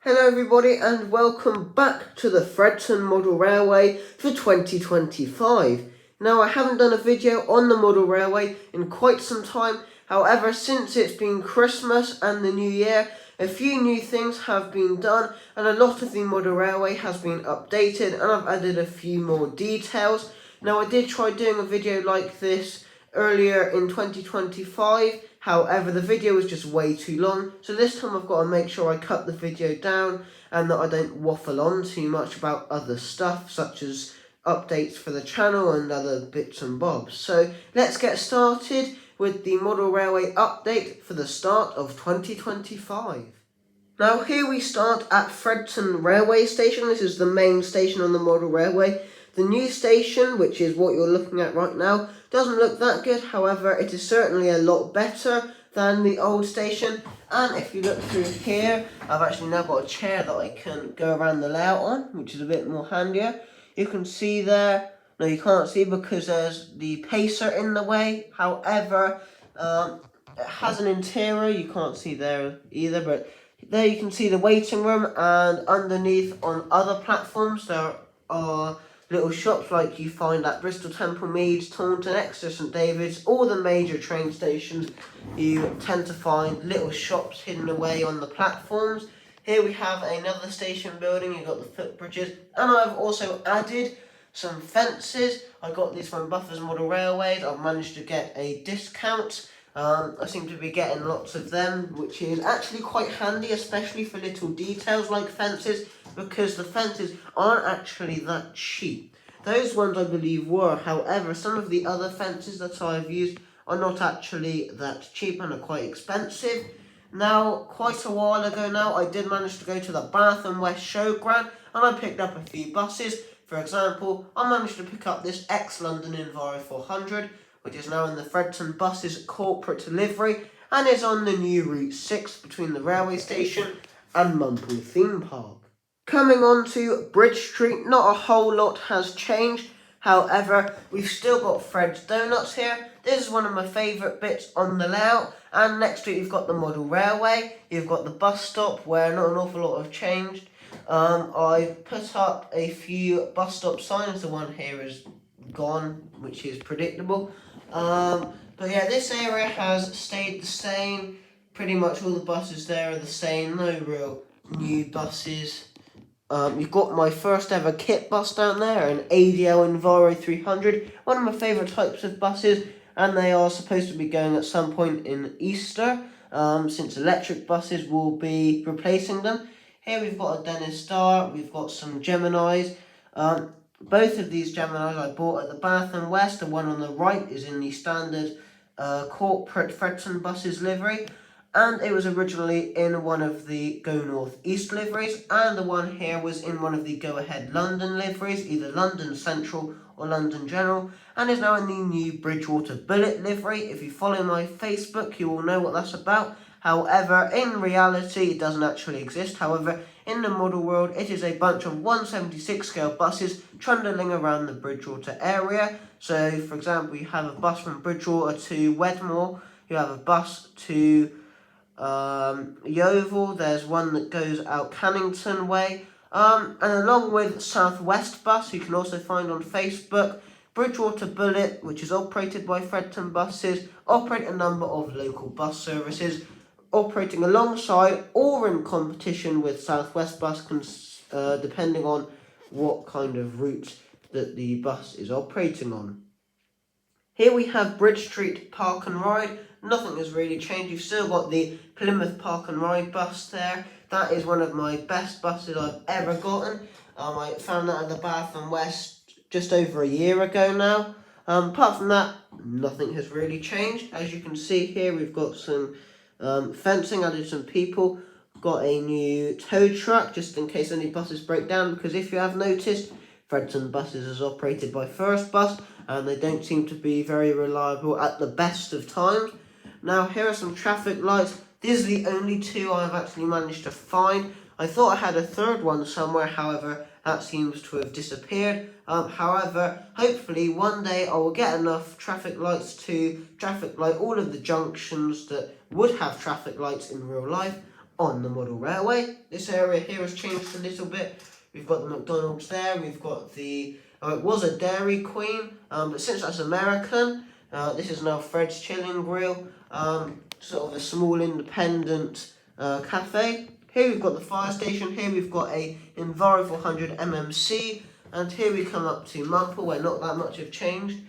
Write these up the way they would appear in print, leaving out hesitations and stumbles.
Hello everybody and welcome back to the Fredton Model Railway for 2025. Now I haven't done a video on the Model Railway in quite some time, however since it's been Christmas and the New Year, a few new things have been done and a lot of the Model Railway has been updated and I've added a few more details. Now I did try doing a video like this earlier in 2025, however the video was just way too long, so this time I've got to make sure I cut the video down and that I don't waffle on too much about other stuff such as updates for the channel and other bits and bobs. So let's get started with the Model Railway update for the start of 2025. Now here we start at Fredton Railway Station. This is the main station on the Model Railway. The new station, which is what you're looking at right now, doesn't look that good, however it is certainly a lot better than the old station. And if you look through here, I've actually now got a chair that I can go around the layout on, which is a bit more handier. You can see there, no you can't see because there's the pacer in the way, however it has an interior, you can't see there either, but there you can see the waiting room, and underneath on other platforms there are little shops like you find at Bristol Temple Meads, Taunton, Exeter, St David's, all the major train stations. You tend to find little shops hidden away on the platforms. Here we have another station building, you've got the footbridges, and I've also added some fences. I got these from Buffers Model Railways. I've managed to get a discount. I seem to be getting lots of them, which is actually quite handy, especially for little details like fences, because the fences aren't actually that cheap. Those ones I believe were, however, some of the other fences that I've used are not actually that cheap and are quite expensive. Now, quite a while ago now, I did manage to go to the Bath and West Showground and I picked up a few buses. For example, I managed to pick up this ex-London Enviro 400, which is now in the Fredton Buses corporate livery and is on the new Route 6 between the railway station and Mumple Theme Park. Coming on to Bridge Street, not a whole lot has changed. However, we've still got Fred's Donuts here. This is one of my favourite bits on the layout. And next to it you've got the Model Railway. You've got the bus stop where not an awful lot have changed. I put up a few bus stop signs. The one here is gone, which is predictable. But yeah, this area has stayed the same. Pretty much all the buses there are the same. No real new buses. You've got my first ever kit bus down there, an ADL Enviro 300, one of my favourite types of buses, and they are supposed to be going at some point in Easter, since electric buses will be replacing them. Here we've got a Dennis Star, we've got some Geminis. Both of these Geminis I bought at the Bath and West. The one on the right is in the standard corporate Fredton Buses livery, and it was originally in one of the Go North East liveries, and the one here was in one of the Go Ahead London liveries, either London Central or London General, and is now in the new Bridgewater Bullet livery. If you follow my Facebook, you will know what that's about. However, in reality, it doesn't actually exist. However, in the model world, it is a bunch of 176 scale buses trundling around the Bridgewater area. So, for example, you have a bus from Bridgewater to Wedmore, you have a bus to Yeovil, there's one that goes out Cannington way, and along with Southwest Bus, you can also find on Facebook, Bridgewater Bullet, which is operated by Fredton Buses, operate a number of local bus services, operating alongside or in competition with Southwest Bus, depending on what kind of route that the bus is operating on. Here we have Bridge Street Park and Ride. Nothing has really changed. You've still got the Plymouth Park and Ride bus there. That is one of my best buses I've ever gotten. I found that at the Bath and West just over a year ago now. Apart from that, nothing has really changed. As you can see here, we've got some fencing, added some people. Got a new tow truck just in case any buses break down, because if you have noticed, Fredton Buses is operated by First Bus and they don't seem to be very reliable at the best of times. Now here are some traffic lights. These are the only two I've actually managed to find. I thought I had a third one somewhere, however that seems to have disappeared. However, hopefully one day I will get enough traffic lights to traffic light all of the junctions that would have traffic lights in real life. on the model railway. This area here has changed a little bit. We've got the McDonald's there, we've got the, it was a Dairy Queen, but since that's American, this is now Fred's Chilling Grill, sort of a small independent cafe. Here we've got the fire station, here we've got a Enviro 400 MMC, and here we come up to Mumple, where not that much have changed.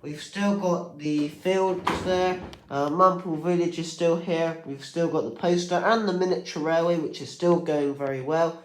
We've still got the fields there, Mumple Village is still here, we've still got the poster and the miniature railway, which is still going very well.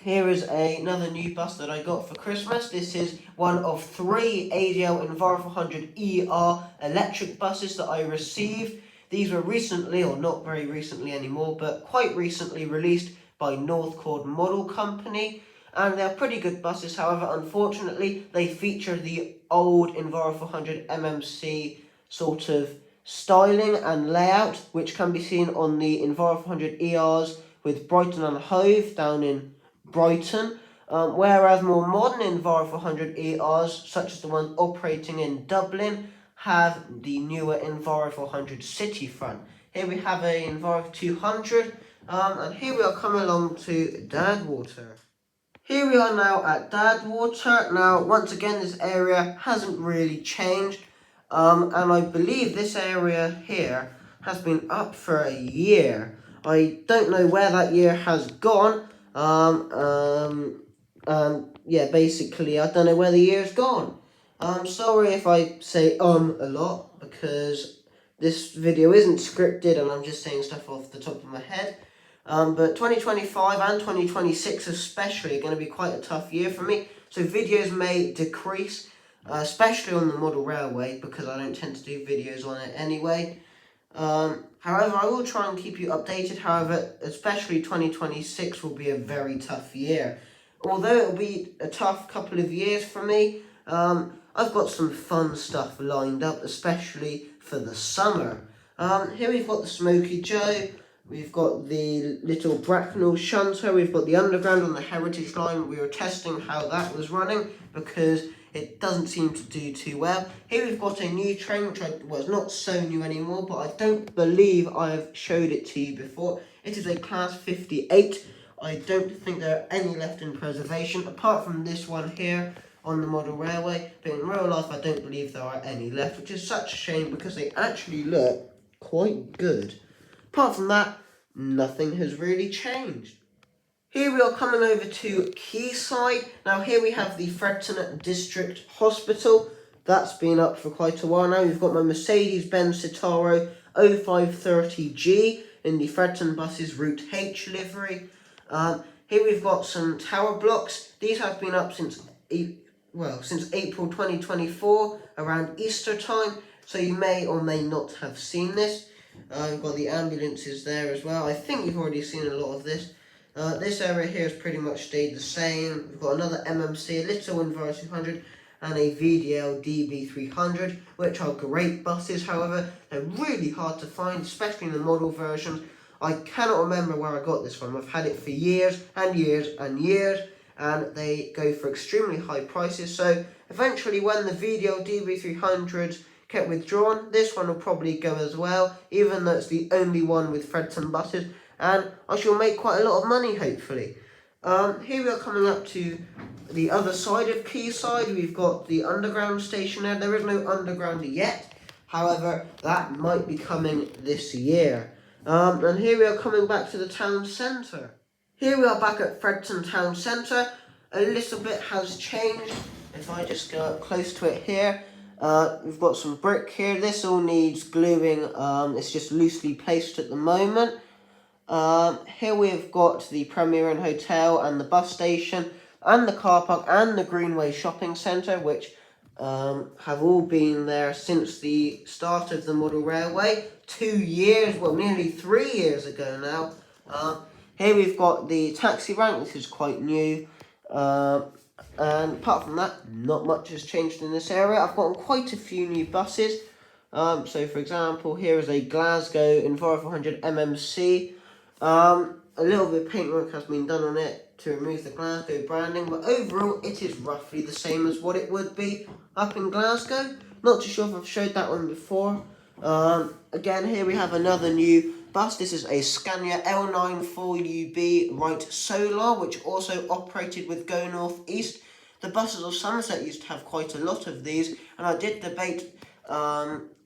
Here is another new bus that I got for Christmas. This is one of 3 ADL Enviro 400 ER electric buses that I received. These were recently, or not very recently anymore, but quite recently released by Northcord Model Company. And they're pretty good buses, however, unfortunately, they feature the old Enviro 400 MMC sort of styling and layout, which can be seen on the Enviro 400 ERs with Brighton and Hove down in Brighton, whereas more modern Enviro 400 ERs, such as the ones operating in Dublin, have the newer Enviro 400 City Front. Here we have a Enviro 200, and here we are coming along to Dadwater. Here we are now at Dadwater. Now, once again, this area hasn't really changed, and I believe this area here has been up for a year. I don't know where that year has gone, yeah, basically, I don't know where the year's gone. I'm sorry if I say a lot, because this video isn't scripted and I'm just saying stuff off the top of my head. But 2025 and 2026 especially are going to be quite a tough year for me, so videos may decrease, especially on the model railway, because I don't tend to do videos on it anyway. However, I will try and keep you updated. However, especially 2026 will be a very tough year. Although it will be a tough couple of years for me, I've got some fun stuff lined up, especially for the summer. Here we've got the Smoky Joe, we've got the little Bracknell shunter, we've got the underground on the Heritage Line. We were testing how that was running because it doesn't seem to do too well. Here we've got a new train, which it's not so new anymore, but I don't believe I've showed it to you before. It is a Class 58. I don't think there are any left in preservation, apart from this one here on the model railway, but in real life I don't believe there are any left, which is such a shame because they actually look quite good. Apart from that, nothing has really changed. Here we are coming over to Quayside. Now here we have the Fredton District Hospital. That's been up for quite a while now. We've got my Mercedes-Benz Citaro 0530G in the Fredton buses Route H livery. Here we've got some tower blocks. These have been up since April 2024, around Easter time, so you may or may not have seen this. We've got the ambulances there as well. I think you've already seen a lot of this. This area here has pretty much stayed the same. We've got another MMC, a little Enviro 200, and a VDL DB300, which are great buses. However, they're really hard to find, especially in the model versions. I cannot remember where I got this from. I've had it for years and years and years, and they go for extremely high prices. So eventually, when the VDL DB300s get withdrawn, this one will probably go as well, even though it's the only one with Fredton buses, and I shall make quite a lot of money, hopefully. Here we are coming up to the other side of Quayside. We've got the underground station there. There is no underground yet, however, that might be coming this year. And here we are coming back to the town centre. Here we are back at Fredton town centre. A little bit has changed. If I just go up close to it here, we've got some brick here. This all needs gluing. It's just loosely placed at the moment. Here we've got the Premier Inn Hotel and the bus station and the car park and the Greenway Shopping Centre, which have all been there since the start of the model railway 2 years, well, nearly 3 years ago now. Here we've got the taxi rank. This is quite new, and apart from that, not much has changed in this area. I've gotten quite a few new buses. So for example, here is a Glasgow Enviro 400 MMC. A little bit of paintwork has been done on it to remove the Glasgow branding, but overall it is roughly the same as what it would be up in Glasgow. Not too sure if I've showed that one before. Again, here we have another new bus. This is a Scania L94UB Right Solar, which also operated with Go North East. The buses of Somerset used to have quite a lot of these, and I did debate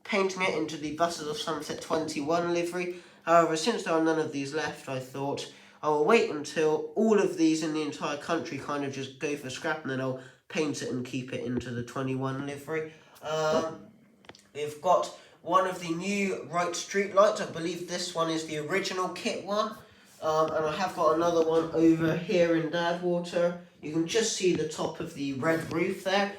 painting it into the buses of Somerset 21 livery. However, since there are none of these left, I thought I will wait until all of these in the entire country kind of just go for scrap, and then I'll paint it and keep it into the 21 livery. We've got one of the new Right street lights. I believe this one is the original kit one. And I have got another one over here in Dadwater. You can just see the top of the red roof there.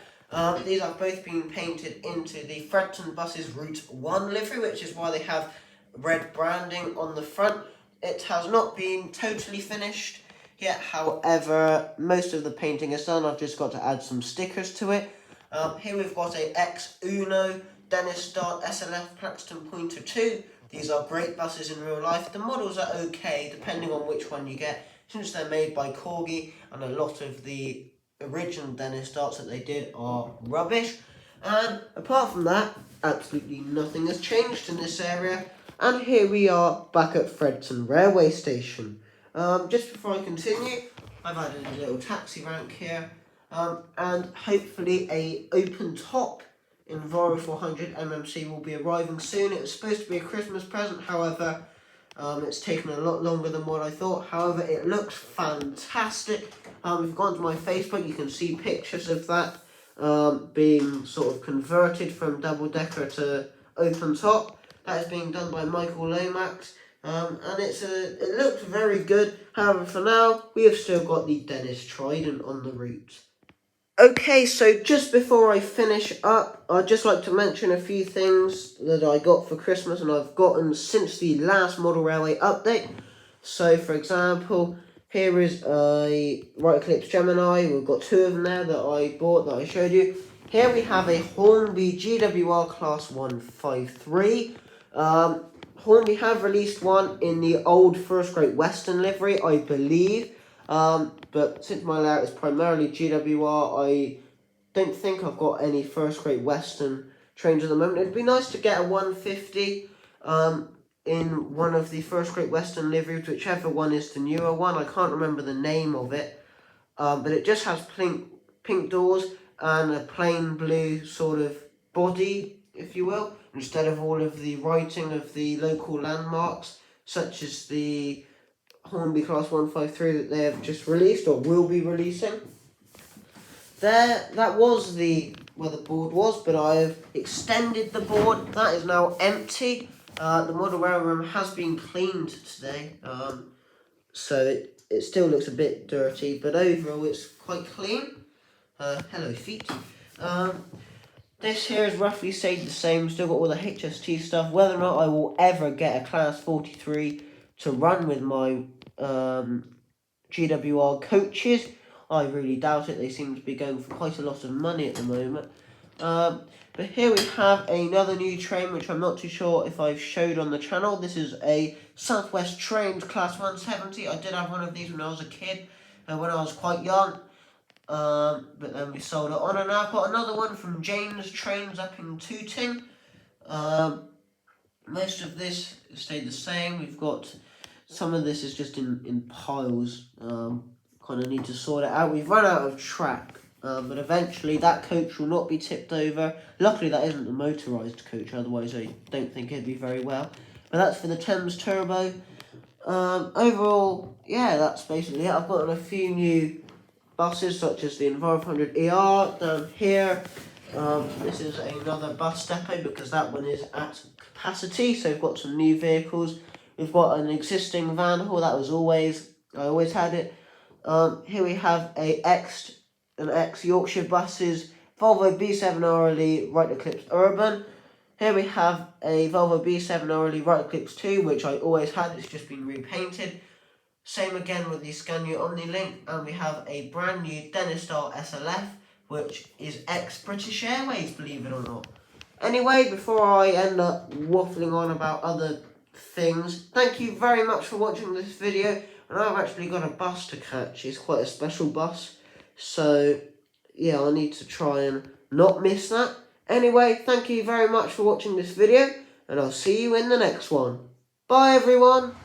These have both been painted into the Fredton buses Route 1 livery, which is why they have red branding on the front. It has not been totally finished yet, however, most of the painting is done. I've just got to add some stickers to it. Here we've got a X-Uno Dennis Dart SLF Plaxton Pointer 2. These are great buses in real life. The models are okay, depending on which one you get, since they're made by Corgi, and a lot of the original Dennis Darts that they did are rubbish. And apart from that, absolutely nothing has changed in this area. And here we are back at Fredton railway station. Just before I continue, I've added a little taxi rank here, and hopefully a open top Enviro 400 MMC will be arriving soon. It was supposed to be a Christmas present, however, it's taken a lot longer than what I thought. However, it looks fantastic. If you've gone to my Facebook, you can see pictures of that being sort of converted from double decker to open top. That is being done by Michael Lomax, and it looks very good. However, for now, we have still got the Dennis Trident on the route. Okay, so just before I finish up, I'd just like to mention a few things that I got for Christmas and I've gotten since the last Model Railway update. So, for example, here is a Right Eclipse Gemini. We've got two of them there that I bought that I showed you. Here we have a Hornby GWR Class 153. Hornby have released one in the old First Great Western livery, I believe. But since my layout is primarily GWR, I don't think I've got any First Great Western trains at the moment. It'd be nice to get a 150 in one of the First Great Western liveries, whichever one is the newer one. I can't remember the name of it, but it just has pink doors and a plain blue sort of body, if you will, instead of all of the writing of the local landmarks, such as the Hornby Class 153 that they have just released or will be releasing. That was where the board was, but I have extended the board. That is now empty. The model rail room has been cleaned today, so it still looks a bit dirty, but overall it's quite clean. Hello feet. This here is roughly stayed the same, still got all the HST stuff. Whether or not I will ever get a Class 43 to run with my GWR coaches, I really doubt it. They seem to be going for quite a lot of money at the moment. But here we have another new train, which I'm not too sure if I've showed on the channel. This is a South West Trains Class 170. I did have one of these when I was a kid, when I was quite young. But then we sold it on, and I've got another one from James Trains up in Tooting. Most of this stayed the same. We've got some of this is just in piles. Kind of need to sort it out. We've run out of track, but eventually that coach will not be tipped over. Luckily that isn't a motorised coach, otherwise I don't think it'd be very well. But that's for the Thames Turbo. Overall, yeah, that's basically it. I've gotten a few new buses, such as the Enviro 400 ER down here. This is another bus depot because that one is at capacity, so we've got some new vehicles. We've got an existing van hall, I always had it. Here we have an X Yorkshire buses, Volvo B7 Orally Right Eclipse Urban. Here we have a Volvo B7 Orally Right Eclipse 2, which I always had, it's just been repainted. Same again with the Scania OmniLink, and we have a brand new Dennis Dart SLF, which is ex-British Airways, believe it or not. Anyway, before I end up waffling on about other things, thank you very much for watching this video. And I've actually got a bus to catch. It's quite a special bus, so yeah, I need to try and not miss that. Anyway, thank you very much for watching this video, and I'll see you in the next one. Bye everyone.